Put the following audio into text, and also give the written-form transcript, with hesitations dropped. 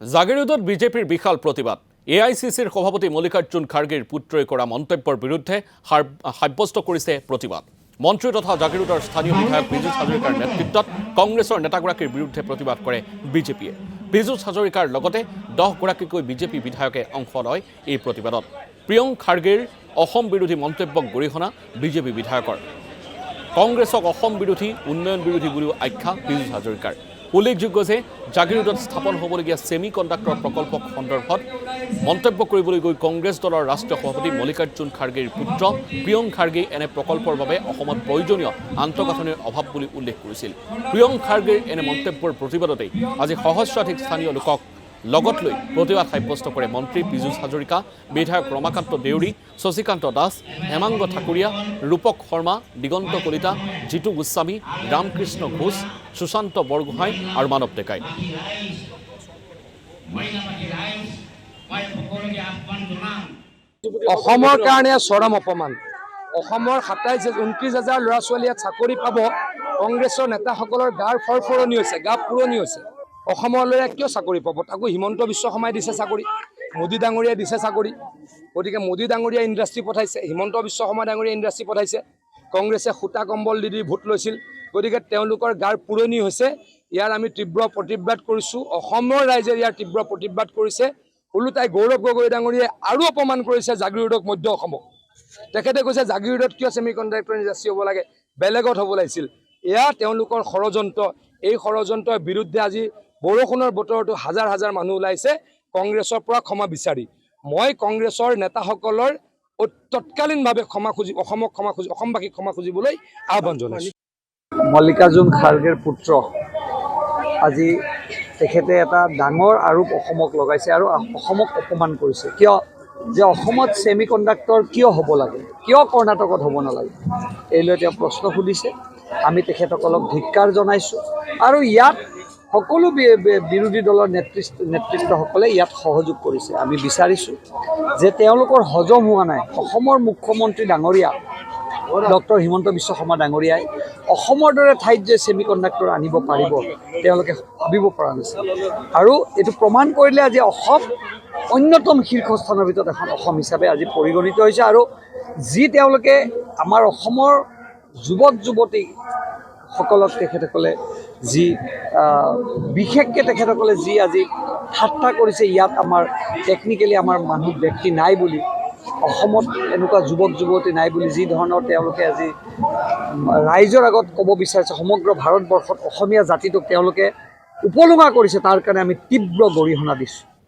জাগিৰোডত বিজেপিৰ বিশাল প্ৰতিবাদ। এআইচিচিৰ সভাপতি মল্লিকাৰ্জুন খাৰ্গেৰ পুত্ৰই কৰা মন্তব্যৰ বিৰুদ্ধে সাব্যস্ত কৰিছে প্ৰতিবাদ। মন্ত্ৰী তথা জাগিৰোডৰ স্থানীয় বিধায়ক পীযুষ হাজৰিকাৰ নেতৃত্বত কংগ্ৰেছৰ নেতাগৰাকীৰ বিৰুদ্ধে প্ৰতিবাদ কৰে বিজেপিয়ে। পীযুষ হাজৰিকাৰ লগতে 10গৰাকীকৈ বিজেপি বিধায়কে অংশ লয় এই প্ৰতিবাদত। প্ৰিয়ংক খাৰ্গেৰ অসম বিৰোধী মন্তব্যক গৰিহণা বিজেপি বিধায়কৰ। কংগ্ৰেছক অসম বিৰোধী উন্নয়ন বিৰোধী বুলিও আখ্যা পীযুষ হাজৰিকাৰ। উল্লেখযোগ্য যে জাগিৰোডত স্থাপন হ'বলগীয়া ছেমি কণ্ডাক্টৰ প্ৰকল্পক সন্দৰ্ভত মন্তব্য কৰিবলৈ গৈ কংগ্ৰেছ দলৰ ৰাষ্ট্ৰীয় সভাপতি মল্লিকাৰ্জুন খাৰ্গেৰ পুত্ৰ প্ৰিয়ংক খাৰ্গেই এনে প্ৰকল্পৰ বাবে অসমত প্ৰয়োজনীয় আন্তঃগাঁথনিৰ অভাৱ বুলি উল্লেখ কৰিছিল। প্ৰিয়ংক খাৰ্গেৰ এনে মন্তব্যৰ প্ৰতিবাদতেই আজি সহস্ৰাধিক স্থানীয় লোকক লগত লৈ প্ৰতিবাদ সাব্যস্ত কৰে মন্ত্ৰী পীযুষ হাজৰিকা, বিধায়ক ৰমাকান্ত দেউৰী, শশীকান্ত দাস, হেমাংগ ঠাকুৰীয়া, ৰূপক শৰ্মা, দিগন্ত কলিতা, জিতু গোস্বামী, ৰামকৃষ্ণ ঘোষ, সুশান্ত বৰগোহাঁই আৰু মানৱ ডেকাই। অসমৰ কাৰণে চৰম অপমান। অসমৰ ২৭-২৯,০০০ ল'ৰা ছোৱালীয়ে চাকৰি পাব, কংগ্ৰেছৰ নেতাসকলৰ গাৰ ফৰফৰণি হৈছে, গা পুৰণি হৈছে। অসমৰ ল'ৰাই কিয় চাকৰি পাব? তাকো হিমন্ত বিশ্ব শৰ্মাই দিছে চাকৰি, মোদী ডাঙৰীয়াই দিছে চাকৰি। গতিকে মোদী ডাঙৰীয়াই ইণ্ডাষ্ট্ৰী পঠাইছে, হিমন্ত বিশ্ব শৰ্মা ডাঙৰীয়াই ইণ্ডাষ্ট্ৰী পঠাইছে। কংগ্ৰেছে সূতা কম্বল দি ভোট লৈছিল। গতিকে তেওঁলোকৰ গাৰ পুৰণি হৈছে। ইয়াৰ আমি তীব্ৰ প্ৰতিবাদ কৰিছোঁ। অসমৰ ৰাইজে ইয়াৰ তীব্ৰ প্ৰতিবাদ কৰিছে। ওলোটাই গৌৰৱ গগৈ ডাঙৰীয়াই আৰু অপমান কৰিছে জাগিৰোডক, মধ্য অসমক। তেখেতে কৈছে জাগিৰোডত কিয় ছেমি কণ্ডাক্টৰ ইণ্ডাষ্ট্ৰী হ'ব লাগে, বেলেগত হ'ব লাগিছিল। এয়া তেওঁলোকৰ ষড়যন্ত্ৰ। এই ষড়যন্ত্ৰৰ বিৰুদ্ধে আজি বৰষুণৰ বতৰতো হাজাৰ হাজাৰ মানুহ ওলাইছে কংগ্ৰেছৰ পৰা ক্ষমা বিচাৰি। মই কংগ্ৰেছৰ নেতাসকলৰ তৎকালীনভাৱে ক্ষমা খুজি অসমবাসীক ক্ষমা খুজিবলৈ আহ্বান জনাইছোঁ। মল্লিকাৰ্জুন খাৰ্গেৰ পুত্ৰ আজি তেখেতে এটা ডাঙৰ আৰোপ অসমক লগাইছে আৰু অসমক অপমান কৰিছে। কিয় যে অসমত ছেমি কণ্ডাক্টৰ কিয় হ'ব লাগে, কিয় কৰ্ণাটকত হ'ব নালাগে, এইলৈ তেওঁ প্ৰশ্ন সুধিছে। আমি তেখেতসকলক ধিক্কাৰ জনাইছোঁ আৰু ইয়াত সকলো বিৰোধী দলৰ নেতৃত্বসকলে ইয়াত সহযোগ কৰিছে। আমি বিচাৰিছোঁ যে তেওঁলোকৰ হজম হোৱা নাই। অসমৰ মুখ্যমন্ত্ৰী ডাঙৰীয়া ডক্টৰ হিমন্ত বিশ্ব শৰ্মা ডাঙৰীয়াই অসমৰ দৰে ঠাইত যে ছেমি কণ্ডাক্টৰ আনিব পাৰিব তেওঁলোকে ভাবিব পৰা নাছিল। আৰু এইটো প্ৰমাণ কৰিলে আজি অসম অন্যতম শীৰ্ষস্থানৰ ভিতৰত এখন অসম হিচাপে আজি পৰিগণিত হৈছে। আৰু যি তেওঁলোকে আমাৰ অসমৰ যুৱক যুৱতীসকলক তেখেতসকলে যি বিশেষকৈ তেখেতসকলে যি আজি ঠাট্টা কৰিছে, ইয়াত আমাৰ টেকনিকেলি আমাৰ মানুহ ব্যক্তি নাই বুলি, অসমত এনেকুৱা যুৱক যুৱতী নাই বুলি যি ধৰণৰ তেওঁলোকে আজি ৰাইজৰ আগত ক'ব বিচাৰিছে, সমগ্ৰ ভাৰতবৰ্ষত অসমীয়া জাতিটোক তেওঁলোকে উপলুঙা কৰিছে, তাৰ কাৰণে আমি তীব্ৰ গৰিহণা দিছোঁ।